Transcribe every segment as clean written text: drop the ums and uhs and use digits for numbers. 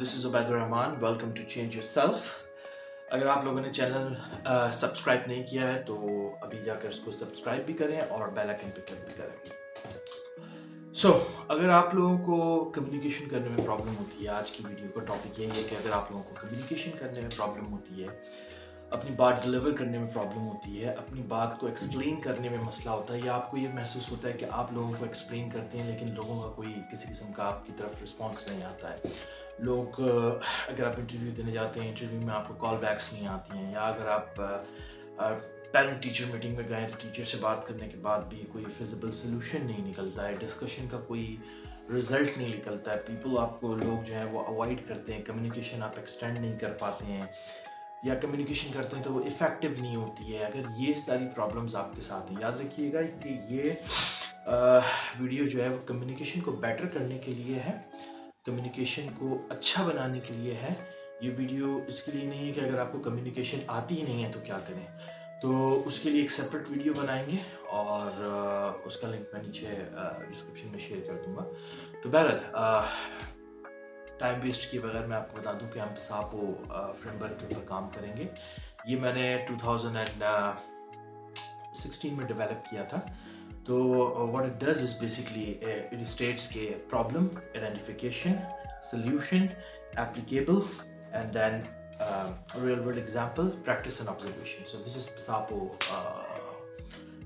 This is Ubaidur Rahman. Welcome to change yourself. अगर आप लोगों ने चैनल सब्सक्राइब नहीं किया है तो अभी जाकर उसको सब्सक्राइब भी करें और बेल आइकन पे क्लिक भी करें। अगर आप लोगों को कम्युनिकेशन करने में प्रॉब्लम होती है, आज की वीडियो का टॉपिक यही है कि अगर आप लोगों को कम्युनिकेशन करने में प्रॉब्लम होती है, अपनी बात डिलीवर करने में प्रॉब्लम होती है, अपनी बात को एक्सप्लेन करने में मसला होता है, या आपको ये महसूस होता है कि आप लोगों को एक्सप्लेन करते हैं लेकिन लोगों का कोई किसी किस्म का आपकी तरफ रिस्पॉन्स नहीं आता है। लोग अगर आप इंटरव्यू देने जाते हैं, इंटरव्यू में आपको कॉल बैक्स नहीं आती हैं, या अगर आप पेरेंट टीचर मीटिंग में गए तो टीचर से बात करने के बाद भी कोई फिजिबल सोल्यूशन नहीं निकलता है, डिस्कशन का कोई रिजल्ट नहीं निकलता है, पीपल आपको लोग जो है वो अवॉइड करते हैं, कम्युनिकेशन आप एक्सटेंड नहीं कर पाते हैं, या कम्युनिकेशन करते हैं तो वो इफ़ेक्टिव नहीं होती है। अगर ये सारी प्रॉब्लम्स आपके साथ हैं, याद रखिएगा कि ये वीडियो जो है वो कम्युनिकेशन को बेटर करने के लिए है, कम्युनिकेशन को अच्छा बनाने के लिए है। ये वीडियो इसके लिए नहीं है कि अगर आपको कम्युनिकेशन आती ही नहीं है तो क्या करें, तो उसके लिए एक सेपरेट वीडियो बनाएंगे और उसका लिंक मैं नीचे डिस्क्रिप्शन में शेयर कर दूंगा। तो बहरहाल टाइम वेस्ट किए बगैर मैं आपको बता दूं कि हम पिसापो फ्रेमवर्क के ऊपर काम करेंगे। ये मैंने 2016 में डेवलप किया था। तो what it does is basically it states के problem identification, solution, applicable and then real world example, practice and observation. So this is पिसापो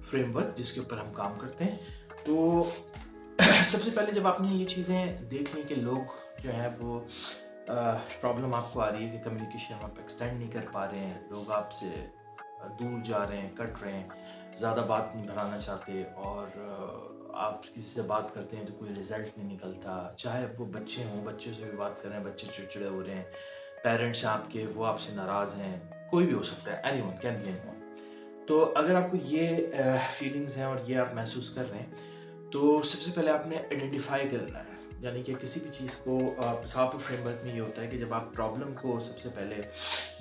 फ्रेमवर्क जिसके ऊपर हम काम करते हैं। तो सबसे पहले जब आपने ये चीज़ें देख ली कि लोग जो है वो प्रॉब्लम आपको आ रही है कि कम्युनिकेशन आप एक्सटेंड नहीं कर पा रहे हैं, लोग आपसे दूर जा रहे हैं, कट रहे हैं, ज़्यादा बात नहीं बढ़ाना चाहते, और आप किसी से बात करते हैं तो कोई रिजल्ट नहीं निकलता, चाहे वो बच्चे हों, बच्चों से भी बात कर रहे हैं, बच्चे चिड़चिड़े हो रहे हैं, पेरेंट्स आपके वो आपसे नाराज़ हैं, कोई भी हो सकता है, एनीवन कैन बी एनीवन। तो अगर आपको ये फीलिंग्स हैं और ये आप महसूस कर रहे हैं तो सबसे पहले आपने आइडेंटिफाई करना है, यानी कि किसी भी चीज़ को पिसापो फ्रेमवर्क में ये होता है कि जब आप प्रॉब्लम को सबसे पहले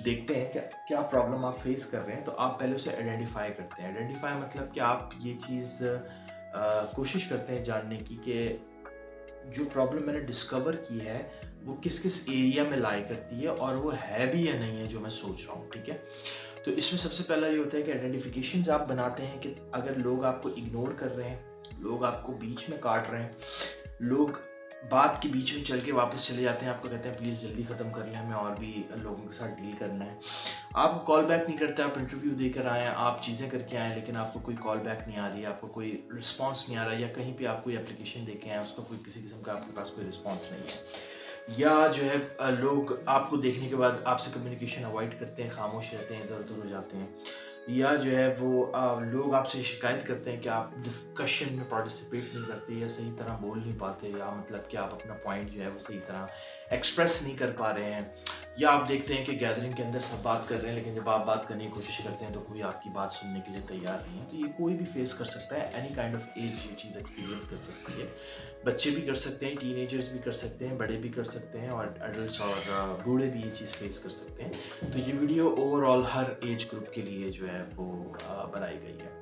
देखते हैं कि क्या प्रॉब्लम आप फेस कर रहे हैं, तो आप पहले उसे आइडेंटिफाई करते हैं। आइडेंटिफाई मतलब कि आप ये चीज़ कोशिश करते हैं जानने की कि जो प्रॉब्लम मैंने डिस्कवर की है वो किस किस एरिया में लाई करती है और वो है भी या नहीं है जो मैं सोच रहा हूँ, ठीक है। तो इसमें सबसे पहला ये होता है कि आइडेंटिफिकेशन आप बनाते हैं कि अगर लोग आपको इग्नोर कर रहे हैं, लोग आपको बीच में काट रहे हैं, लोग बात के बीच में चल के वापस चले जाते हैं, आपको कहते हैं प्लीज़ जल्दी ख़त्म कर लें, हमें और भी लोगों के साथ डील करना है, आपको कॉल बैक नहीं करते, आप इंटरव्यू देकर आए हैं, आप चीज़ें करके आए हैं लेकिन आपको कोई कॉल बैक नहीं आ रही है, आपको कोई रिस्पांस नहीं आ रहा है, या कहीं पे आप कोई एप्लीकेशन दे के आए उसका कोई किसी किस्म का आपके पास कोई रिस्पांस नहीं है, या जो है लोग आपको देखने के बाद आपसे कम्युनिकेशन अवॉइड करते हैं, खामोश रहते हैं, इधर उधर हो जाते हैं, या जो है वो लोग आपसे शिकायत करते हैं कि आप डिस्कशन में पार्टिसिपेट नहीं करते, या सही तरह बोल नहीं पाते, या मतलब कि आप अपना पॉइंट जो है वो सही तरह एक्सप्रेस नहीं कर पा रहे हैं, या आप देखते हैं कि गैदरिंग के अंदर सब बात कर रहे हैं लेकिन जब आप बात करने की कोशिश करते हैं तो कोई आपकी बात सुनने के लिए तैयार नहीं है। तो ये कोई भी फेस कर सकता है, एनी काइंड ऑफ एज ये चीज़ एक्सपीरियंस कर सकती है, बच्चे भी कर सकते हैं, टीनेजर्स भी कर सकते हैं, बड़े भी कर सकते हैं, और एडल्ट्स और बूढ़े भी ये चीज़ फेस कर सकते हैं। तो ये वीडियो ओवरऑल हर एज ग्रुप के लिए जो है वो बनाई गई है।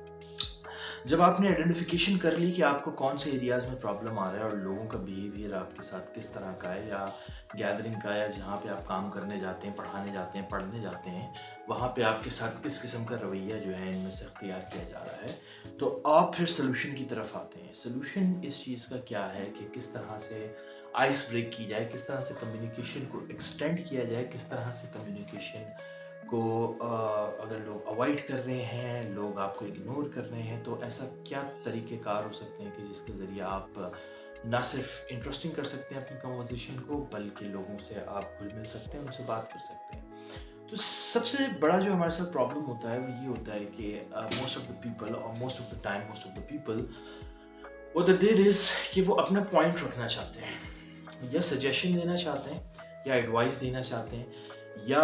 जब आपने आइडेंटिफिकेशन कर ली कि आपको कौन से एरियाज़ में प्रॉब्लम आ रहा है और लोगों का बिहेवियर आपके साथ किस तरह का है, या गैदरिंग का, या जहाँ पे आप काम करने जाते हैं, पढ़ाने जाते हैं, पढ़ने जाते हैं, वहाँ पे आपके साथ किस किस्म का रवैया जो है इनमें से अख्तियार किया जा रहा है, तो आप फिर सोल्यूशन की तरफ आते हैं। सोल्यूशन इस चीज़ का क्या है कि किस तरह से आइस ब्रेक की जाए, किस तरह से कम्युनिकेशन को एक्सटेंड किया जाए, किस तरह से कम्युनिकेशन को अगर लोग अवॉइड कर रहे हैं, लोग आपको इग्नोर कर रहे हैं, तो ऐसा क्या तरीक़ेकार हो सकते हैं कि जिसके ज़रिए आप ना सिर्फ इंटरेस्टिंग कर सकते हैं अपनी कन्वर्सेशन को, बल्कि लोगों से आप घुल मिल सकते हैं, उनसे बात कर सकते हैं। तो सबसे बड़ा जो हमारे साथ प्रॉब्लम होता है वो ये होता है कि मोस्ट ऑफ द पीपल, और most of the time most of the people, what they did is कि वो अपना पॉइंट रखना चाहते हैं, या सजेशन देना चाहते हैं, या एडवाइस देना चाहते हैं, या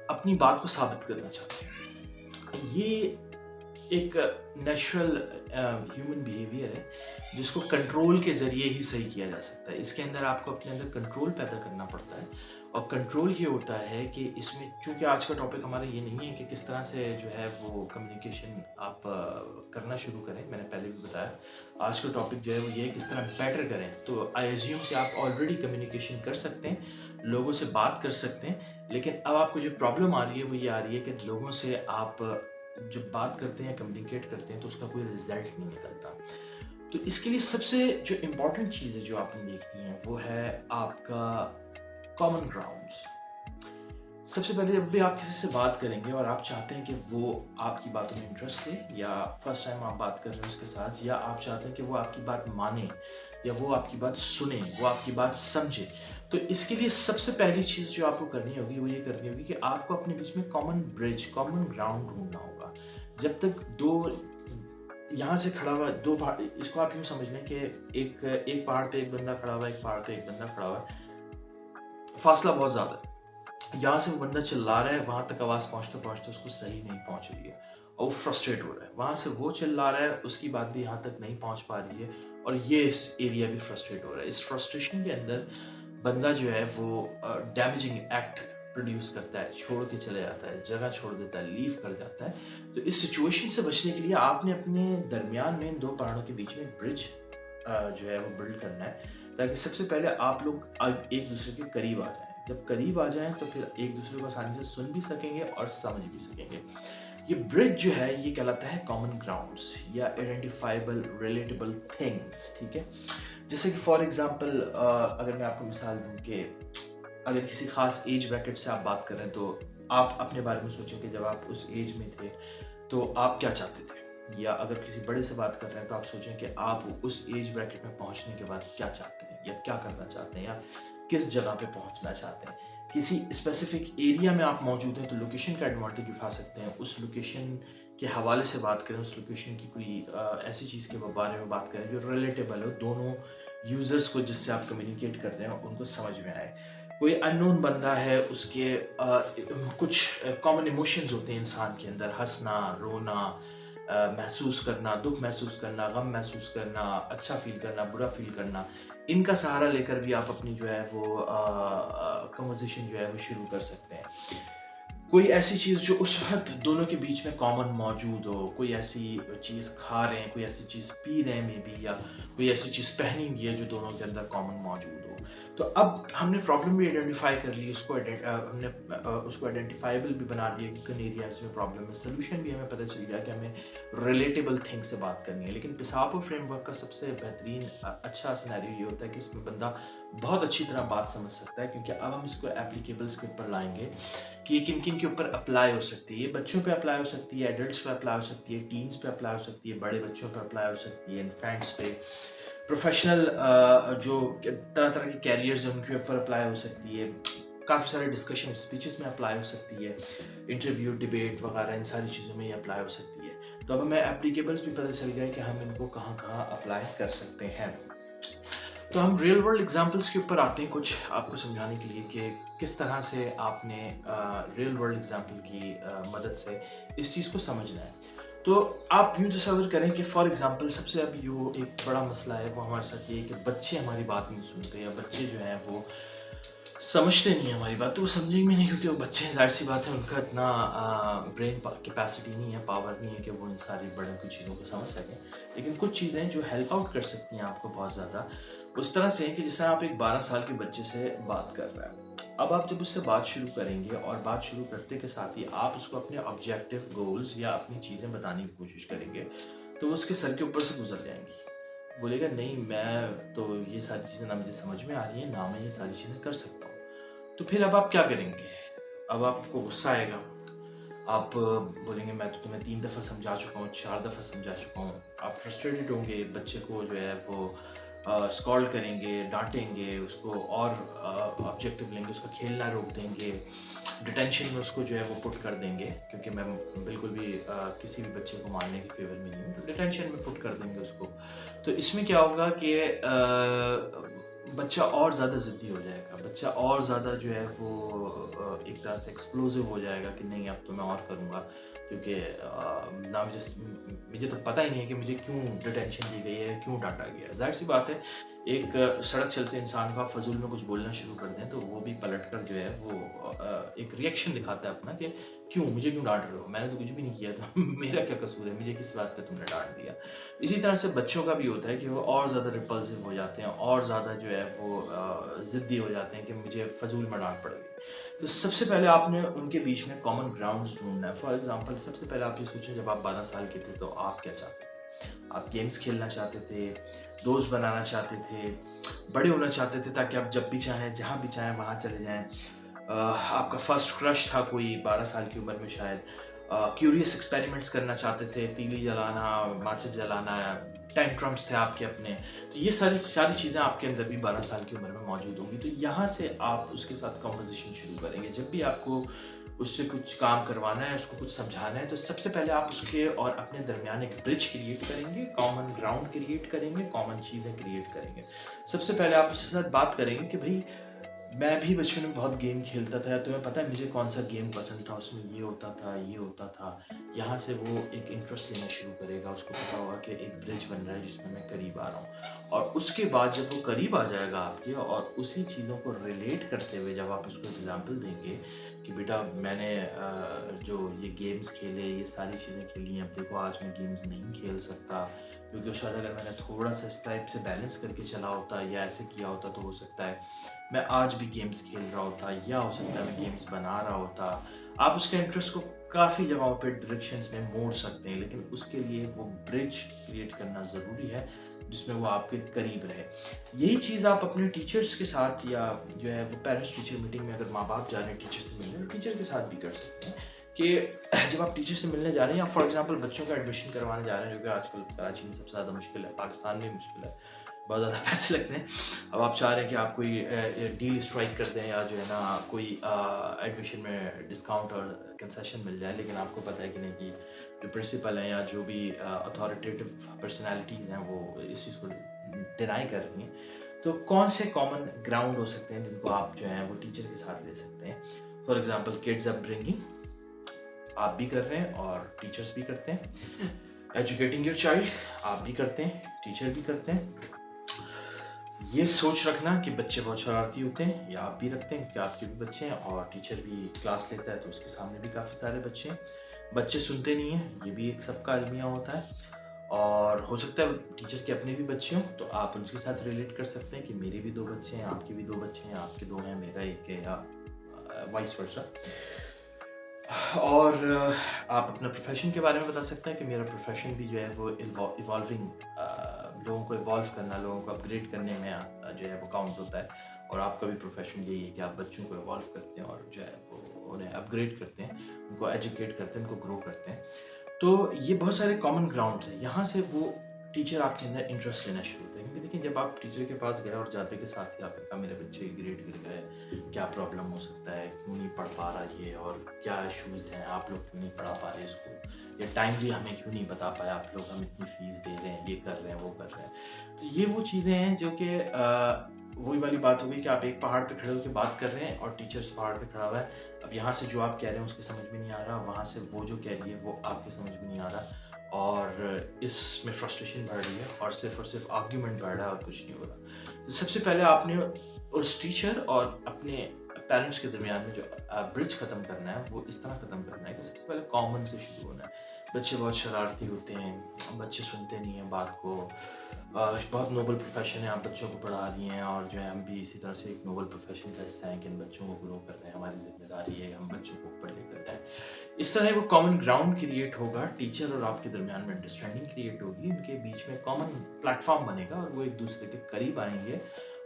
अपनी बात को साबित करना चाहते हैं। ये एक नेचुरल ह्यूमन बिहेवियर है जिसको कंट्रोल के ज़रिए ही सही किया जा सकता है। इसके अंदर आपको अपने अंदर कंट्रोल पैदा करना पड़ता है, और कंट्रोल ये होता है कि इसमें, चूँकि आज का टॉपिक हमारा ये नहीं है कि किस तरह से जो है वो कम्युनिकेशन आप करना शुरू करें, मैंने पहले भी बताया, आज का टॉपिक जो है वो ये है किस तरह बेटर करें। तो आई एज्यूम कि आप ऑलरेडी कम्युनिकेशन कर सकते हैं, लोगों से बात कर सकते हैं, लेकिन अब आपको जो प्रॉब्लम आ रही है वो ये आ रही है कि लोगों से आप जब बात करते हैं, कम्युनिकेट करते हैं तो उसका कोई रिजल्ट नहीं निकलता। तो इसके लिए सबसे जो इम्पोर्टेंट चीज़ है जो आपने देखनी है वो है आपका कॉमन ग्राउंड्स। सबसे पहले जब भी आप किसी से बात करेंगे और आप चाहते हैं कि वो आपकी बातों में इंटरेस्ट ले, या फर्स्ट टाइम आप बात कर रहे हैं उसके साथ, या आप चाहते हैं कि वो आपकी बात माने या वो आपकी बात सुने, वो आपकी बात समझे, तो इसके लिए सबसे पहली चीज़ जो आपको करनी होगी वो ये करनी होगी कि आपको अपने बीच में कॉमन ब्रिज, कॉमन ग्राउंड ढूंढना होगा। जब तक दो यहाँ से खड़ा हुआ दो पहाड़, इसको आप यूँ समझ लें कि एक पहाड़ पे एक बंदा खड़ा हुआ है, एक पहाड़ पे एक बंदा खड़ा हुआ है, फासला बहुत ज़्यादा है। यहाँ से वो बंदा चिल्ला रहा है, वहाँ तक आवाज़ पहुँचते पहुँचते उसको सही नहीं पहुँच रही है और वो फ्रस्ट्रेट हो रहा है। वहाँ से वो चिल्ला रहा है, उसकी बात भी यहाँ तक नहीं पहुँच पा रही है और ये इस एरिया भी फ्रस्ट्रेट हो रहा है। इस फ्रस्ट्रेशन के अंदर बंदा जो है वो डैमेजिंग एक्ट प्रोड्यूस करता है, छोड़ के चले जाता है, जगह छोड़ देता है, लीव कर जाता है। तो इस सिचुएशन से बचने के लिए आपने अपने दरमियान में इन दो पहाड़ों के बीच में ब्रिज जो है वो बिल्ड करना है, ताकि सबसे पहले आप लोग एक दूसरे के करीब आ जाएं। जब करीब आ जाएं तो फिर एक दूसरे को आसानी से सुन भी सकेंगे और समझ भी सकेंगे। ये ब्रिज जो है ये कहलाता है कॉमन ग्राउंड्स या आइडेंटिफाइबल रिलेटेबल थिंग्स, ठीक है। जैसे कि फॉर एग्जांपल अगर मैं आपको मिसाल दूं कि अगर किसी खास एज ब्रैकेट से आप बात कर रहे हैं तो आप अपने बारे में सोचें कि जब आप उस एज में थे तो आप क्या चाहते थे, या अगर किसी बड़े से बात कर रहे हैं तो आप सोचें कि आप उस एज ब्रैकेट में पहुंचने के बाद क्या चाहते हैं या क्या करना चाहते हैं या किस जगह पे पहुंचना चाहते हैं। किसी स्पेसिफिक एरिया में आप मौजूद हैं तो लोकेशन का एडवांटेज उठा सकते हैं, उस लोकेशन के हवाले से बात करें, उस लोकेशन की कोई ऐसी चीज़ के बारे में बात करें जो रिलेटेबल हो, दोनों यूज़र्स को जिससे आप कम्युनिकेट करते हैं उनको समझ में आए। कोई अननोन बंदा है, उसके कुछ कॉमन इमोशंस होते हैं इंसान के अंदर, हंसना, रोना, महसूस करना, दुख महसूस करना, गम महसूस करना, अच्छा फील करना, बुरा फील करना, इनका सहारा लेकर भी आप अपनी जो है वो कन्वर्सेशन जो है वो शुरू कर सकते हैं। कोई ऐसी चीज़ जो उस वक्त दोनों के बीच में कॉमन मौजूद हो, कोई ऐसी चीज़ खा रहे हैं, कोई ऐसी चीज़ पी रहे हैं मे बी, या कोई ऐसी चीज़ पहनी हुई है जो दोनों के अंदर कॉमन मौजूद हो। तो अब हमने प्रॉब्लम भी आइडेंटिफाई कर ली, हमने उसको आइडेंटिफाइबल भी बना दिया कि किन एरियाज में प्रॉब्लम है, सोल्यूशन भी हमें पता चल गया कि हमें रिलेटेबल थिंग से बात करनी है। लेकिन पिसापो फ्रेमवर्क का सबसे बेहतरीन अच्छा सिनेरियो ये होता है कि इसमें बंदा बहुत अच्छी तरह बात समझ सकता है, क्योंकि अब हम इसको एप्लीकेबल्स के ऊपर लाएंगे कि ये किन किन के ऊपर अप्लाई हो सकती है। ये बच्चों पे अप्लाई हो सकती है, एडल्ट्स पे अप्लाई हो सकती है, टीन्स पे अप्लाई हो सकती है, बड़े बच्चों पे अप्लाई हो सकती है, इन्फेंट्स पे, प्रोफेशनल जो तरह तरह के कैरियर्स हैं उनके ऊपर अप्लाई हो सकती है, काफ़ी सारे डिस्कशन स्पीचेस में अप्लाई हो सकती है, इंटरव्यू, डिबेट वगैरह इन सारी चीज़ों में ये अप्लाई हो सकती है। तो अब हमें एप्लीकेबल्स भी पता चल गया है कि हम इनको कहाँ कहाँ अप्लाई कर सकते हैं। तो हम रियल वर्ल्ड एग्जांपल्स के ऊपर आते हैं कुछ आपको समझाने के लिए कि किस तरह से आपने रियल वर्ल्ड एग्जांपल की मदद से इस चीज़ को समझना है। तो आप यूँ तस्वीर करें कि फॉर एग्जांपल सबसे अभी जो एक बड़ा मसला है वो हमारे साथ ये है कि बच्चे हमारी बात नहीं सुनते, या बच्चे जो हैं वो समझते नहीं है हमारी बात। तो वो समझेंगे भी नहीं, क्योंकि वो बच्चे हैं, जाहिर सी बात है, उनका इतना ब्रेन कैपेसिटी नहीं है, पावर नहीं है कि वो इन सारी बड़े कुछ चीज़ों को समझ सकें। लेकिन कुछ चीज़ें जो हेल्प आउट कर सकती हैं आपको बहुत ज़्यादा, उस तरह से है कि जैसे आप एक 12 साल के बच्चे से बात कर रहे हैं, अब आप जब उससे बात शुरू करेंगे और बात शुरू करते के साथ ही आप उसको अपने ऑब्जेक्टिव गोल्स या अपनी चीज़ें बताने की कोशिश करेंगे, तो वो उसके सर के ऊपर से गुजर जाएंगी। बोलेगा नहीं, मैं तो ये सारी चीज़ें ना मुझे समझ में आ रही हैं, ना मैं ये सारी चीज़ें कर सकता हूँ। तो फिर अब आप क्या करेंगे? अब आपको गुस्सा आएगा, आप बोलेंगे मैं तो तुम्हें 3 दफ़ा समझा चुका हूँ, 4 दफ़ा समझा चुका हूँ। आप फ्रस्ट्रेटेड होंगे, बच्चे को जो है वो स्कॉल्ड करेंगे, डांटेंगे, उसको और ऑब्जेक्टिव लेंगे, उसका खेलना रोक देंगे, डिटेंशन में उसको जो है वो पुट कर देंगे, क्योंकि मैं बिल्कुल भी किसी भी बच्चे को मारने के फेवर में नहीं हूँ, तो डिटेंशन में पुट कर देंगे उसको। तो इसमें क्या होगा कि बच्चा और ज़्यादा ज़िद्दी हो जाएगा, बच्चा और ज़्यादा जो है वो एक तरह से एक्सप्लोसिव हो जाएगा कि नहीं अब तो मैं और करूँगा, क्योंकि मुझे तो पता ही नहीं है कि मुझे क्यों डिटेंशन दी गई है, क्यों डांटा गया है। जाहिर सी बात है एक सड़क चलते इंसान को आप फजूल में कुछ बोलना शुरू कर दें तो वो भी पलट कर जो है वो एक रिएक्शन दिखाता है अपना कि क्यों, मुझे क्यों डांट रहे हो, मैंने तो कुछ भी नहीं किया था मेरा क्या कसूर है, मुझे किस बात पे तुमने डांट दिया। इसी तरह से बच्चों का भी होता है कि वो और ज़्यादा रिपल्सिव हो जाते हैं और ज़्यादा जो है वो ज़िद्दी हो जाते हैं कि मुझे फजूल में डांट पड़ गई। तो सबसे पहले आपने उनके बीच में कॉमन ग्राउंड्स ढूंढना है। फॉर एग्जांपल सबसे पहले आप ये सोचें, जब आप 12 साल के थे तो आप क्या चाहते थे? आप गेम्स खेलना चाहते थे, दोस्त बनाना चाहते थे, बड़े होना चाहते थे ताकि आप जब भी चाहें जहाँ भी चाहें वहाँ चले जाएं। आपका फर्स्ट क्रश था कोई 12 साल की उम्र में शायद। क्यूरियस एक्सपेरिमेंट्स करना चाहते थे, तीली जलाना, माचिस जलाना, टेंट्रम्स थे आपके अपने। तो ये सारी सारी चीज़ें आपके अंदर भी 12 साल की उम्र में मौजूद होंगी। तो यहाँ से आप उसके साथ कॉन्वर्सेशन शुरू करेंगे। जब भी आपको उससे कुछ काम करवाना है, उसको कुछ समझाना है, तो सबसे पहले आप उसके और अपने दरमियान एक ब्रिज क्रिएट करेंगे, कॉमन ग्राउंड क्रिएट करेंगे, कॉमन चीज़ें क्रिएट करेंगे। सबसे पहले आप उसके साथ बात करेंगे कि भाई मैं भी बचपन में बहुत गेम खेलता था, तुम्हें पता है मुझे कौन सा गेम पसंद था, उसमें ये होता था, ये होता था। यहाँ से वो एक इंटरेस्ट लेना शुरू करेगा, उसको पता होगा कि एक ब्रिज बन रहा है जिसमें मैं करीब आ रहा हूँ। और उसके बाद जब वो करीब आ जाएगा आपके और उसी चीज़ों को रिलेट करते हुए जब आप उसको एग्जाम्पल देंगे कि बेटा मैंने जो ये गेम्स खेले, ये सारी चीज़ें खेली हैं, अब देखो आज मैं गेम्स नहीं खेल सकता क्योंकि शायद अगर मैंने थोड़ा सा इस टाइप से बैलेंस करके चला होता या ऐसे किया होता तो हो सकता है मैं आज भी गेम्स खेल रहा होता, या हो सकता है मैं गेम्स बना रहा होता। आप उसके इंटरेस्ट को काफ़ी जगहों पे डायरेक्शंस में मोड़ सकते हैं, लेकिन उसके लिए वो ब्रिज क्रिएट करना ज़रूरी है जिसमें वो आपके करीब रहे। यही चीज़ आप अपने टीचर्स के साथ या जो है वो पेरेंट्स टीचर मीटिंग में अगर माँ बाप जा रहे हैं टीचर से मिलने, टीचर के साथ भी कर सकते हैं कि जब आप टीचर से मिलने जा रहे हैं या फॉर एग्जांपल बच्चों का एडमिशन करवाने जा रहे हैं, जो कि आजकल कराची में सबसे ज़्यादा मुश्किल है, पाकिस्तान में मुश्किल है, बहुत ज़्यादा पैसे लगते हैं। अब आप चाह रहे हैं कि आप कोई डील स्ट्राइक कर दें या जो है ना कोई एडमिशन में डिस्काउंट और कंसेशन मिल जाए, लेकिन आपको पता है कि नहीं कि जो प्रिंसिपल हैं या जो भी अथॉरिटेटिव पर्सनैलिटीज़ हैं वो इस चीज़ को डिनाई कर रही हैं। तो कौन से कॉमन ग्राउंड हो सकते हैं जिनको आप जो है वो टीचर के साथ ले सकते हैं? फॉर एग्जाम्पल किड्स अपब्रिंगिंग आप भी कर रहे हैं और टीचर्स भी करते हैं। एजुकेटिंग योर चाइल्ड आप भी करते हैं, टीचर भी करते हैं। ये सोच रखना कि बच्चे बहुत शरारती होते हैं, या आप भी रखते हैं कि आपके भी बच्चे हैं और टीचर भी क्लास लेता है तो उसके सामने भी काफ़ी सारे बच्चे हैं, बच्चे सुनते नहीं हैं, ये भी एक सबका अलमिया होता है। और हो सकता है टीचर के अपने भी बच्चे हों तो आप उनके साथ रिलेट कर सकते हैं कि मेरे भी 2 बच्चे हैं, आपके भी 2 बच्चे हैं, आपके 2 हैं, मेरा 1 है, या वाइस वर्सा। और आप अपना प्रोफेशन के बारे में बता सकते हैं कि मेरा प्रोफेशन भी जो है वो इवॉल्विंग, लोगों को इवॉल्व करना, लोगों को अपग्रेड करने में जो है वो काउंट होता है। और आपका भी प्रोफेशन यही है कि आप बच्चों को इवॉल्व करते हैं और जो है वो उन्हें अपग्रेड करते हैं, उनको एजुकेट करते हैं, उनको ग्रो करते हैं। तो ये बहुत सारे कॉमन ग्राउंड्स हैं, यहाँ से वो टीचर आपके अंदर इंटरेस्ट लेना शुरू होता है। क्योंकि देखिए जब आप टीचर के पास गए और जाते के साथ ही आपने कहा मेरे बच्चे ग्रेड गिर गए, क्या प्रॉब्लम हो सकता है, क्यों नहीं पढ़ पा रहा ये, और क्या इश्यूज़ हैं, आप लोग क्यों नहीं पढ़ा पा रहे इसको, या टाइमली हमें क्यों नहीं बता पाए आप लोग, हम इतनी फ़ीस दे रहे हैं, ये कर रहे हैं, वो कर रहे हैं। तो ये वो चीज़ें हैं जो कि वही वाली बात हो गई कि आप एक पहाड़ पे खड़े होकर बात कर रहे हैं और टीचर्स पहाड़ पे खड़ा हुआ है। अब यहाँ से जो आप कह रहे हैं उसकी समझ में नहीं आ रहा, वहाँ से वो जो कह रही है वो आपके समझ में नहीं आ रहा, और इसमें फ्रस्ट्रेशन बढ़ रही है और सिर्फ आर्ग्यूमेंट बढ़ रहा है और कुछ नहीं हो रहा। तो सबसे पहले आपने उस टीचर और अपने पेरेंट्स के दरमियान में जो ब्रिज ख़त्म करना है वो इस तरह ख़त्म करना है कि सबसे पहले कॉमन से शुरू होना है। बच्चे बहुत शरारती होते हैं, बच्चे सुनते नहीं हैं बात को। बहुत नोबल प्रोफेशन है, आप बच्चों को पढ़ा रही हैं और जो है हम भी इसी तरह से एक नोबल प्रोफेशन का हिस्सा है कि इन बच्चों को ग्रो कर रहे हैं, हमारी जिम्मेदारी है हम बच्चों को ऊपर लेकर जाएँ। इस तरह वो कॉमन ग्राउंड क्रिएट होगा, टीचर और आपके दरमियान में अंडरस्टैंडिंग क्रिएट होगी, उनके बीच में कॉमन प्लेटफॉर्म बनेगा और वो एक दूसरे के करीब आएंगे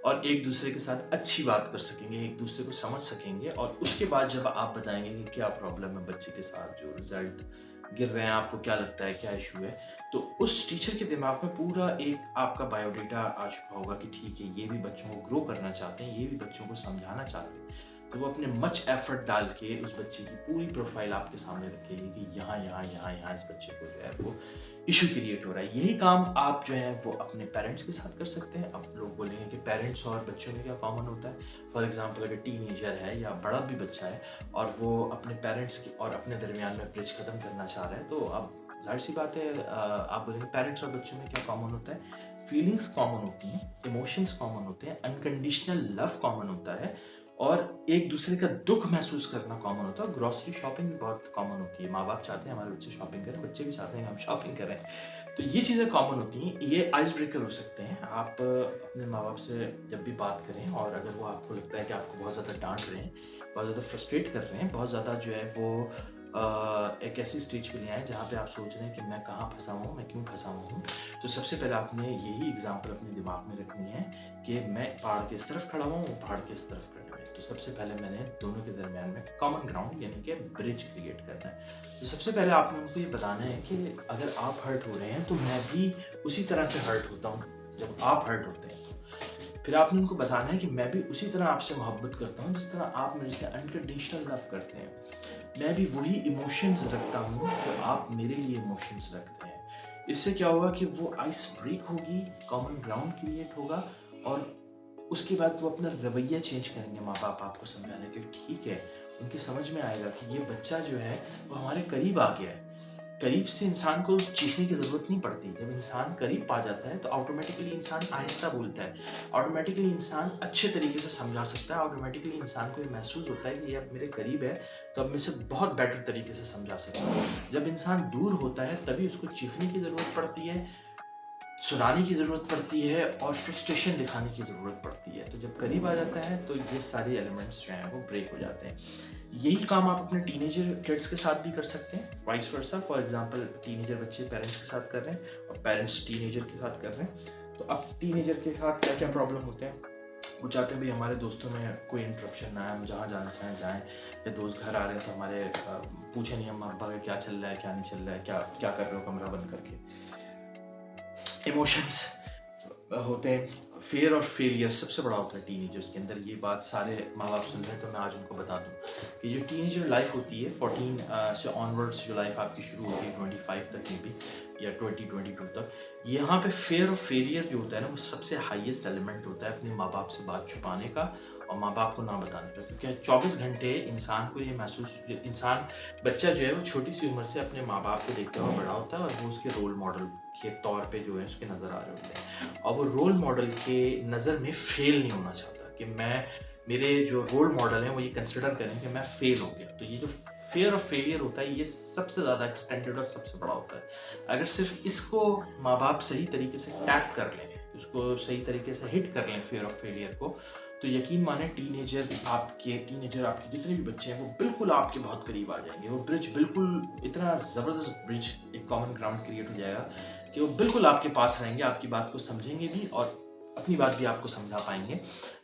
और एक दूसरे के साथ अच्छी बात कर सकेंगे, एक दूसरे को समझ सकेंगे। और उसके बाद जब आप बताएंगे कि क्या प्रॉब्लम है बच्चे के साथ, जो रिजल्ट गिर रहे हैं आपको क्या लगता है, क्या इशू है, तो उस टीचर के दिमाग में पूरा एक आपका बायोडेटा आ चुका होगा कि ठीक है ये भी बच्चों को ग्रो करना चाहते हैं, ये भी बच्चों को समझाना चाहते हैं। तो वो अपने मच एफर्ट डाल के उस बच्चे की पूरी प्रोफाइल आपके सामने रखेगी कि यहाँ यहाँ यहाँ यहाँ इस बच्चे को जो है वो इशू क्रिएट हो रहा है। यही काम आप जो है वो अपने पेरेंट्स के साथ कर सकते हैं। अब लोग बोलेंगे कि पेरेंट्स और बच्चों में क्या कॉमन होता है। फॉर एग्जांपल अगर टीनेजर है या बड़ा भी बच्चा है और वो अपने पेरेंट्स की और अपने दरमियान में ब्रिज ख़त्म करना चाह रहा है, तो अब जाहिर सी बात है आप बोलेंगे पेरेंट्स और बच्चों में क्या कॉमन होता है। फीलिंग्स कॉमन होती हैं, इमोशंस कॉमन होते हैं, अनकंडीशनल लव कॉमन होता है और एक दूसरे का दुख महसूस करना कॉमन होता है। ग्रॉसरी शॉपिंग बहुत कॉमन होती है, माँ बाप चाहते हैं हमारे बच्चे शॉपिंग करें, बच्चे भी चाहते हैं हम शॉपिंग करें, तो ये चीज़ें कॉमन होती हैं। ये आइस ब्रेकर हो सकते हैं। आप अपने माँ बाप से जब भी बात करें और अगर वो आपको लगता है कि आपको बहुत ज़्यादा डांट रहे हैं, बहुत ज़्यादा फ्रस्ट्रेट कर रहे हैं, बहुत ज़्यादा जो है वो एक ऐसी स्टेज पे ले आए जहाँ पे आप सोच रहे हैं कि मैं कहाँ फंसा हुआ हूँ, मैं क्यों फंसा हुआ हूँ, तो सबसे पहले आपने यही एग्जाम्पल अपने दिमाग में रखनी है कि मैं पहाड़ के इस तरफ खड़ा हुआ हूँ, पहाड़ के इस तरफ खड़ा है। तो सबसे पहले मैंने दोनों के दरमियान में कॉमन ग्राउंड यानी कि ब्रिज क्रिएट करना है। तो सबसे पहले आपने उनको ये बताना है कि अगर आप हर्ट हो रहे हैं तो मैं भी उसी तरह से हर्ट होता हूँ जब आप हर्ट होते हैं। फिर आपने उनको बताना है कि मैं भी उसी तरह आपसे मोहब्बत करता हूँ जिस तरह आप मेरे से अनकंडीशनल लव करते हैं। मैं भी वही इमोशंस रखता हूँ जो आप मेरे लिए इमोशंस रखते हैं। इससे क्या होगा कि वो आइस ब्रेक होगी, कॉमन ग्राउंड क्रिएट होगा और उसके बाद वो अपना रवैया चेंज करेंगे। माँ बाप आपको समझाने के ठीक है, उनके समझ में आएगा कि ये बच्चा जो है वो हमारे करीब आ गया है। करीब से इंसान को चीखने की ज़रूरत नहीं पड़ती। जब इंसान करीब पा जाता है तो ऑटोमेटिकली इंसान आहिस्ता बोलता है, ऑटोमेटिकली इंसान अच्छे तरीके से समझा सकता है, ऑटोमेटिकली इंसान को ये महसूस होता है कि ये अब मेरे करीब है तो अब मैं इसे बहुत बेटर तरीके से समझा सकता हूँ। जब इंसान दूर होता है तभी उसको चीखने की ज़रूरत पड़ती है, सुनाने की ज़रूरत पड़ती है और फ्रस्ट्रेशन दिखाने की ज़रूरत पड़ती है। तो जब करीब आ जाता है तो ये सारे एलिमेंट्स जो हैं वो ब्रेक हो जाते हैं। यही काम आप अपने टीनेजर किड्स के साथ भी कर सकते हैं, vice versa. For example teenager बच्चे पेरेंट्स के साथ कर रहे हैं और पेरेंट्स टीनेजर के साथ कर रहे हैं। तो अब टीनेजर के साथ क्या क्या प्रॉब्लम होते हैं, वो चाहते हैं भाई हमारे दोस्तों में कोई इंटरप्शन ना आए, हम जहाँ जाना चाहें जाएँ, या दोस्त घर आ रहे हैं तो हमारे पूछे नहीं अम्मा अब्बा क्या चल रहा है क्या नहीं चल रहा है, क्या क्या कर रहे हो कमरा बंद करके। इमोशंस होते हैं, फेयर और फेलियर सबसे बड़ा होता है टीनेजर्स के अंदर। ये बात सारे माँ बाप सुन रहे हैं तो मैं आज उनको बता दूं कि जो टीनेजर लाइफ होती है 14 से ऑनवर्ड्स जो लाइफ आपकी शुरू होती है 25 तक में भी या 2022 तक, यहाँ पे फेयर और फेलियर जो होता है ना वो सबसे हाईएस्ट एलिमेंट होता है अपने माँ बाप से बात छुपाने का और माँ बाप को ना बताने का। क्योंकि 24 घंटे इंसान को ये महसूस, बच्चा जो है वो छोटी सी उम्र से अपने माँ बाप को देखता हुआ बड़ा होता है और वो उसके रोल मॉडल के तौर पे जो है उसके नज़र आ रहे होते हैं और वो रोल मॉडल के नज़र में फेल नहीं होना चाहता कि मैं, मेरे जो रोल मॉडल हैं वो ये कंसिडर करें कि मैं फेल हो गया। तो ये जो फेयर और फेलियर होता है ये सबसे ज़्यादा एक्सटेंडेड और सबसे बड़ा होता है। अगर सिर्फ इसको माँ बाप सही तरीके से टैप कर लें, उसको सही तरीके से हिट कर लें फेयर और फेलियर को, तो यकीन माने टीनेजर आपके जितने भी बच्चे हैं वो बिल्कुल आपके बहुत करीब आ जाएंगे। वो ब्रिज बिल्कुल इतना ज़बरदस्त ब्रिज, एक कॉमन ग्राउंड क्रिएट हो जाएगा कि वो बिल्कुल आपके पास रहेंगे, आपकी बात को समझेंगे भी और अपनी बात भी आपको समझा पाएंगे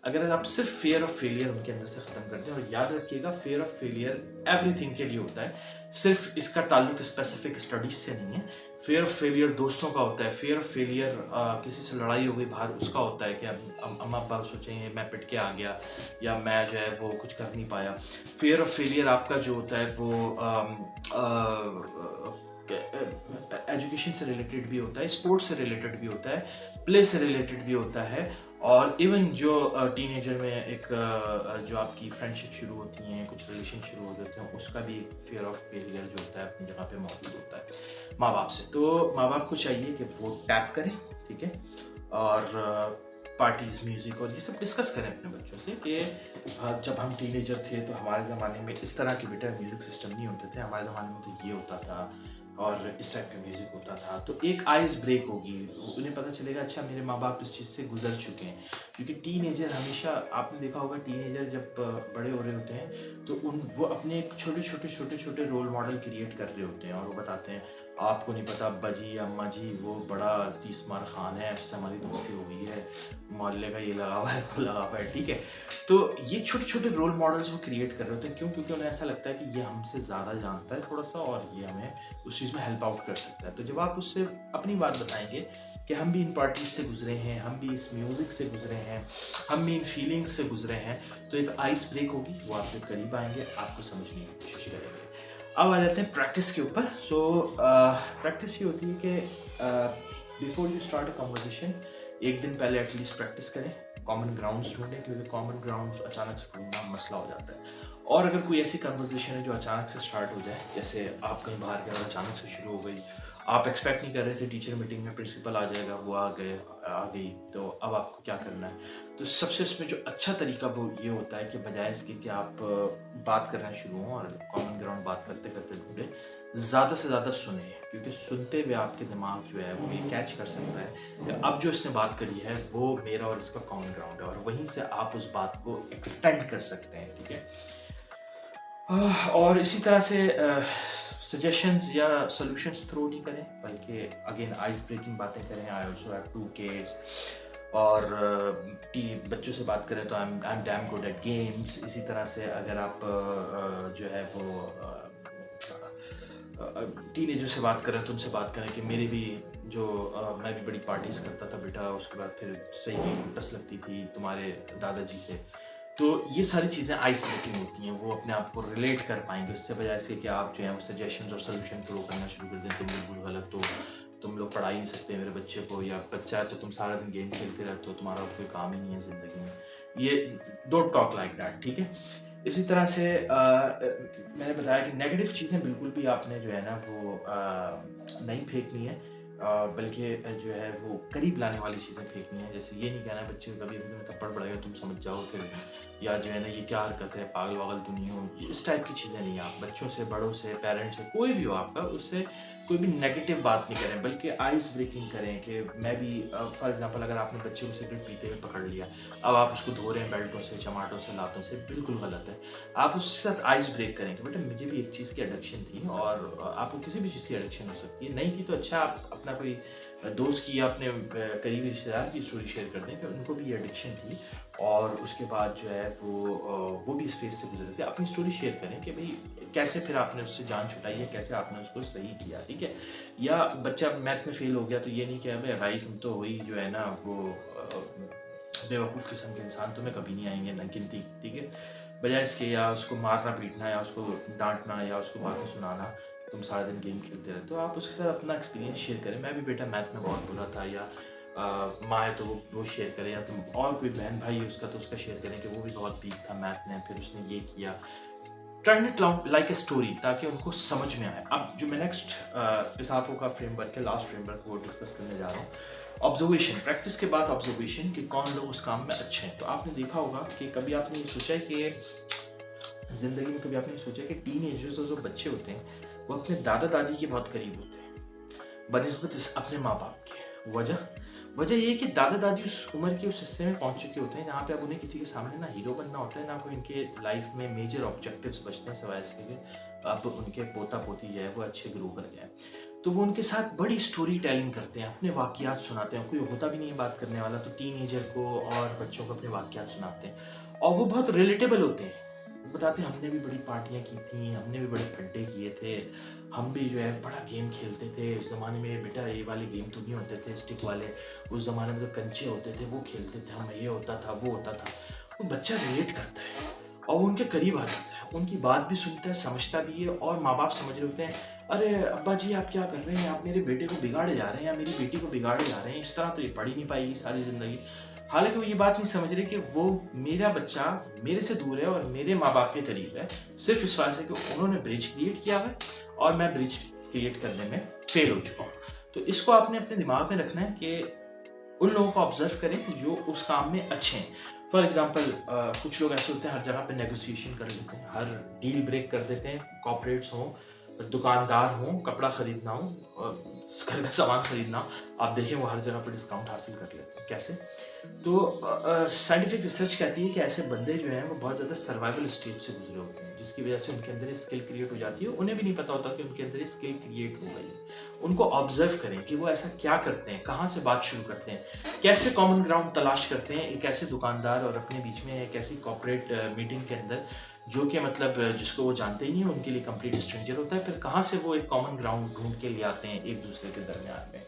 अगर आप सिर्फ फेयर ऑफ फेलियर उनके अंदर से ख़त्म कर दें। और याद रखिएगा फेयर ऑफ फेलियर एवरीथिंग के लिए होता है, सिर्फ इसका ताल्लुक स्पेसिफिक स्टडीज से नहीं है। फेयर ऑफ फेलियर दोस्तों का होता है, फेयर ऑफ फेलियर किसी से लड़ाई हो गई बाहर उसका होता है कि अम्मा अब्बा सोचेंगे मैं पिट के आ गया या मैं जो है वो कुछ कर नहीं पाया। फेयर ऑफ फेलियर आपका जो होता है वो एजुकेशन से रिलेटेड भी होता है, स्पोर्ट्स से रिलेटेड भी होता है, प्ले से रिलेटेड भी होता है और इवन जो टीनेजर में एक जो आपकी फ्रेंडशिप शुरू होती हैं, कुछ रिलेशन शुरू हो जाते हैं, उसका भी फेयर ऑफ फेलियर जो होता है अपनी जगह पे मौजूद होता है माँ बाप से। तो माँ बाप को चाहिए कि वो टैप करें, ठीक है, और पार्टीज़, म्यूज़िक और ये सब डिस्कस करें अपने बच्चों से कि जब हम टीनेजर थे तो हमारे ज़माने में इस तरह के बेटा म्यूज़िक सिस्टम नहीं होते थे, हमारे ज़माने में तो ये होता था और इस टाइप का म्यूज़िक होता था। तो एक आइस ब्रेक होगी, उन्हें पता चलेगा अच्छा मेरे माँ बाप इस चीज़ से गुजर चुके हैं। क्योंकि टीनेजर हमेशा, आपने देखा होगा टीनेजर जब बड़े हो रहे होते हैं तो वो अपने एक छोटे छोटे रोल मॉडल क्रिएट कर रहे होते हैं और वो बताते हैं आपको नहीं पता अब्बा जी या अम्मा जी वो बड़ा 30 मार खान है, उससे हमारी दोस्ती हो गई है, मोहल्ले का ये लगा हुआ है वो लगा हुआ है, ठीक है। तो ये छोटे छोटे रोल मॉडल्स वो क्रिएट कर रहे होते हैं। क्यों? क्योंकि उन्हें ऐसा लगता है कि ये हमसे ज़्यादा जानता है थोड़ा सा और ये हमें उस चीज़ में हेल्प आउट कर सकता है। तो जब आप उससे अपनी बात बताएंगे कि हम भी इन पार्टीज से गुजरे हैं, हम भी इस म्यूज़िक से गुजरे हैं, हम भी इन फीलिंग्स से गुजरे हैं, तो एक आइस ब्रेक होगी, वो आपके करीब आएंगे, आपको समझने की कोशिश करेंगे। अब आ जाते हैं प्रैक्टिस के ऊपर। सो प्रैक्टिस ये होती है कि before you start a conversation एक दिन पहले एटलीस्ट प्रैक्टिस करें, कॉमन ग्राउंड्स ढूंढें, क्योंकि कॉमन ग्राउंड्स अचानक से ढूंढना मसला हो जाता है। और अगर कोई ऐसी कन्वर्सेशन है जो अचानक से स्टार्ट हो जाए, जैसे आप कहीं बाहर गए और अचानक से शुरू हो गई आप एक्सपेक्ट नहीं कर रहे थे टीचर मीटिंग में प्रिंसिपल आ जाएगा, वो आ गई, तो अब आपको क्या करना है? तो सबसे इसमें जो अच्छा तरीका वो ये होता है कि बजाय इसके कि आप बात करना शुरू हों और कॉमन ग्राउंड बात करते करते ढूंढे, ज़्यादा से ज़्यादा सुने, क्योंकि सुनते हुए आपके दिमाग जो है वो ये कैच कर सकता है कि अब जो इसने बात करी है वो मेरा और इसका कॉमन ग्राउंड है, और वहीं से आप उस बात को एक्सटेंड कर सकते हैं, ठीक है। और इसी तरह से सजेशंस या सॉल्यूशंस थ्रो नहीं करें, बल्कि अगेन आइस ब्रेकिंग बातें करें। आई ऑल्सो हैव 2 किड्स, और बच्चों से बात करें तो I am damn good at games. इसी तरह से अगर आप जो है वो टीनेजर से बात करें तो उनसे बात करें कि मेरी भी जो मैं भी बड़ी पार्टीज़ करता था बेटा, उसके बाद फिर सही की टस लगती थी तुम्हारे दादाजी से। तो ये सारी चीज़ें आइस ब्रेकिंग होती हैं, वो अपने आप को रिलेट कर पाएंगे, उससे बजाय इसके कि आप जो है वो सजेशंस और सोल्यूशन थ्रो करना शुरू कर दें। तुम बिल्कुल गलत, तो तुम लोग पढ़ा ही नहीं सकते मेरे बच्चे को, या बच्चा है तो तुम सारा दिन गेम खेलते रहते हो, तुम्हारा कोई काम ही नहीं है ज़िंदगी में। ये डोंट टॉक लाइक दैट, ठीक है। इसी तरह से मैंने बताया कि नेगेटिव चीज़ें बिल्कुल भी आपने जो है ना वो नहीं फेंकनी है, बल्कि जो है वो करीब लाने वाली चीज़ें फेंकनी है। जैसे ये नहीं कहना है बच्चे को कभी भी थप्पड़ पड़ेगा तुम समझ जाओ फिर, या जो है ना ये क्या हरकत है, पागल वागल तो नहीं हो, इस टाइप की चीज़ें नहीं। आप बच्चों से, बड़ों से, पेरेंट्स से, कोई भी हो आपका, उससे कोई भी नेगेटिव बात नहीं करें, बल्कि आइस ब्रेकिंग करें कि मैं भी फॉर एग्जांपल अगर आपने बच्चे को सिगरेट पीते हुए पकड़ लिया, अब आप उसको धो रहे हैं बेल्टों से, चमाटों से, लातों से, बिल्कुल गलत है। आप उसके साथ आइस ब्रेक करें कि बेटा मुझे भी एक चीज़ की एडिक्शन थी, और आपको किसी भी चीज़ की एडिक्शन हो सकती है, नहीं थी तो अच्छा आप अपना कोई दोस्त की या अपने करीबी रिश्तेदार की स्टोरी शेयर कर दें कि उनको भी ये एडिक्शन थी, और उसके बाद जो है वो भी इस फेज से गुजरे थे। अपनी स्टोरी शेयर करें कि भाई कैसे फिर आपने उससे जान छुटाई है, कैसे आपने उसको सही किया, ठीक है। या बच्चा मैथ में फेल हो गया तो ये नहीं कि भाई तुम तो वही जो है ना वो बेवकूफ़ किस्म के इंसान, तुम्हें कभी नहीं आएंगे ना गिनती, ठीक है। बजाय इसके या उसको मारना पीटना, या उसको डांटना, या उसको बातें सुनाना तुम सारा दिन गेम खेलते रहते हो, आप उसके साथ अपना एक्सपीरियंस शेयर करें। मैं भी बेटा मैथ में बहुत बुरा था, या माँ है तो वो शेयर करें, या तुम और कोई बहन भाई है उसका तो उसका शेयर करें कि वो भी बहुत वीक था मैथ में, फिर उसने ये किया। Trying it like a story, ताकि उनको समझ में आए। अब जो मैं नेक्स्ट पिसाफो का फ्रेमवर्क है, लास्ट फ्रेमवर्क, वो डिस्कस करने जा रहा हूँ। ऑब्जर्वेशन, प्रैक्टिस के बाद ऑब्जर्वेशन कि कौन लोग उस काम में अच्छे हैं। तो आपने देखा होगा कि कभी आपने ये सोचा है कि ज़िंदगी में कभी आपने सोचा कि टीनेजर्स और जो बच्चे होते हैं वो अपने दादा दादी के बहुत करीब होते हैं बनिस्बत अपने माँ बाप के। वजह ये है कि दादा दादी उस उम्र के उस हिस्से में पहुंच चुके होते हैं जहाँ पे अब उन्हें किसी के सामने ना हीरो बनना होता है, ना कोई इनके लाइफ में मेजर ऑब्जेक्टिव्स बचते हैं, सिवाय इसके कि अब उनके पोता पोती जो है वो अच्छे ग्रो कर गए। तो वो उनके साथ बड़ी स्टोरी टेलिंग करते हैं, अपने वाक़यात सुनाते हैं। कोई होता भी नहीं है बात करने वाला, तो टीनेजर को और बच्चों को अपने वाक़यात सुनाते हैं, और वो बहुत रिलेटेबल होते हैं। बताते हैं हमने भी बड़ी पार्टियां की थी, हमने भी बड़े फड्डे किए थे, हम भी जो है बड़ा गेम खेलते थे। उस ज़माने में बेटा ये वाले गेम तो नहीं होते थे स्टिक वाले, उस ज़माने में तो कंचे होते थे, वो खेलते थे हम, ये होता था वो होता था। वो बच्चा रिलेट करता है और वो उनके करीब आ जाता है, उनकी बात भी सुनता है, समझता भी है। और माँ बाप समझ रहे होते हैं, अरे अब्बा जी आप क्या कर रहे हैं, आप मेरे बेटे को बिगाड़े जा रहे हैं, या मेरी बेटी को बिगाड़े जा रहे हैं, इस तरह तो ये पढ़ ही नहीं पाएगी सारी ज़िंदगी। हालांकि वो ये बात नहीं समझ रहे कि वो मेरा बच्चा मेरे से दूर है और मेरे माँ बाप के करीब है, सिर्फ इस वजह से कि उन्होंने ब्रिज क्रिएट किया है और मैं ब्रिज क्रिएट करने में फेल हो चुका हूँ। तो इसको आपने अपने दिमाग में रखना है कि उन लोगों को ऑब्जर्व करें जो उस काम में अच्छे हैं। फॉर एग्जाम्पल कुछ लोग ऐसे होते हैं हर जगह पे नेगोशिएशन कर लेते हैं, हर डील ब्रेक कर देते हैं, कॉर्पोरेट्स हों, दुकानदार हों, कपड़ा खरीदना हो, घर का सामान खरीदना, आप देखें वो हर जगह पर डिस्काउंट हासिल कर लेते हैं। कैसे? तो साइंटिफिक रिसर्च कहती है कि ऐसे बंदे जो हैं वो बहुत ज़्यादा सर्वाइवल स्टेज से गुजरे होते हैं, जिसकी वजह से उनके अंदर ये स्किल क्रिएट हो जाती है। उन्हें भी नहीं पता होता कि उनके अंदर ये स्किल क्रिएट हो गई है। उनको ऑब्जर्व करें कि वो ऐसा क्या करते हैं, कहाँ से बात शुरू करते हैं, कैसे कॉमन ग्राउंड तलाश करते हैं एक ऐसे दुकानदार और अपने बीच में, एक ऐसी कॉर्पोरेट मीटिंग के अंदर जो कि मतलब जिसको वो जानते ही नहीं, उनके लिए कंप्लीट स्ट्रेंजर होता है। फिर कहाँ से वो एक कॉमन ग्राउंड ढूंढ के ले आते हैं एक दूसरे के दरमियान में।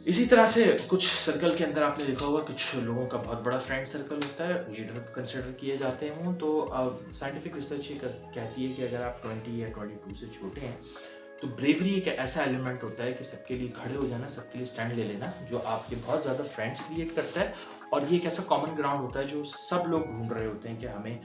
इसी तरह से कुछ सर्कल के अंदर आपने देखा होगा कुछ लोगों का बहुत बड़ा फ्रेंड सर्कल होता है, लीडर कंसिडर किए जाते हैं वो। तो साइंटिफिक रिसर्च ये कहती है कि अगर आप 20 या 22 से छोटे हैं तो ब्रेवरी एक ऐसा एलिमेंट होता है कि सबके लिए खड़े हो जाना, सबके लिए स्टैंड ले लेना, जो आपके बहुत ज़्यादा फ्रेंड्स क्रिएट करता है। और ये एक ऐसा कॉमन ग्राउंड होता है जो सब लोग ढूंढ रहे होते हैं कि हमें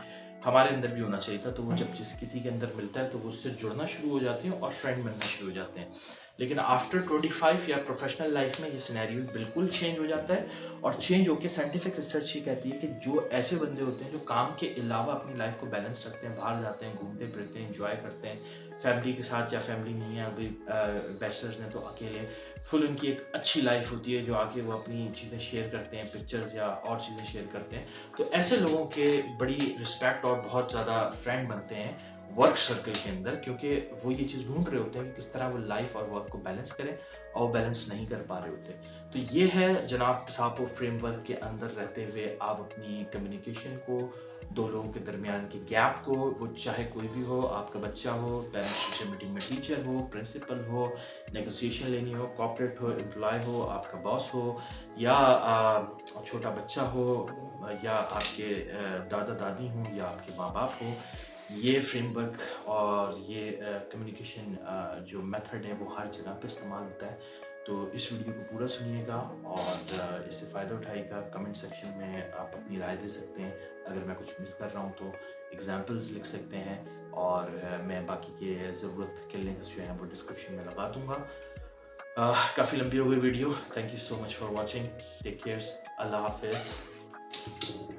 हमारे अंदर भी होना चाहिए था। तो वो जब किसी के अंदर मिलता है तो वो उससे जुड़ना शुरू हो जाते हैं और फ्रेंड बनना शुरू हो जाते हैं। लेकिन आफ्टर 25 या प्रोफेशनल लाइफ में ये सिनेरियो बिल्कुल चेंज हो जाता है। और चेंज होकर साइंटिफिक रिसर्च ये कहती है कि जो ऐसे बंदे होते हैं जो काम के अलावा अपनी लाइफ को बैलेंस रखते हैं, बाहर जाते हैं, घूमते फिरते हैं, इंजॉय करते हैं फैमिली के साथ, या फैमिली नहीं है अभी बैचलर्स हैं तो अकेले, फुल उनकी एक अच्छी लाइफ होती है जो आके वो अपनी चीज़ें शेयर करते हैं, पिक्चर्स या और चीज़ें शेयर करते हैं। तो ऐसे लोगों के बड़ी रिस्पेक्ट और बहुत ज़्यादा फ्रेंड बनते हैं वर्क सर्कल के अंदर, क्योंकि वो ये चीज़ ढूंढ रहे होते हैं कि किस तरह वो लाइफ और वर्क को बैलेंस करें, और वो बैलेंस नहीं कर पा रहे होते। तो ये है जनाब सापो फ्रेमवर्क के अंदर रहते हुए आप अपनी कम्युनिकेशन को, दो लोगों के दरमियान के गैप को, वो चाहे कोई भी हो, आपका बच्चा हो, पेरेंट्स टीचर मीटिंग में टीचर हो, प्रिंसिपल हो, नेगोशिएशन लेनी हो, कॉर्पोरेट हो, एम्प्लॉय हो, आपका बॉस हो, या छोटा बच्चा हो, या आपके दादा दादी हों, या आपके माँ बाप हो, ये फ्रेमवर्क और ये कम्युनिकेशन जो मेथड है वो हर जगह पे इस्तेमाल होता है। तो इस वीडियो को पूरा सुनिएगा और इससे फ़ायदा उठाइएगा। कमेंट सेक्शन में आप अपनी राय दे सकते हैं, अगर मैं कुछ मिस कर रहा हूँ तो एग्जाम्पल्स लिख सकते हैं, और मैं बाकी के ज़रूरत के लिंक्स जो हैं वो डिस्क्रिप्शन में लगा दूँगा। काफ़ी लंबी हो गई video. Thank you so much for watching. Take cares. अल्लाह हाफिज़।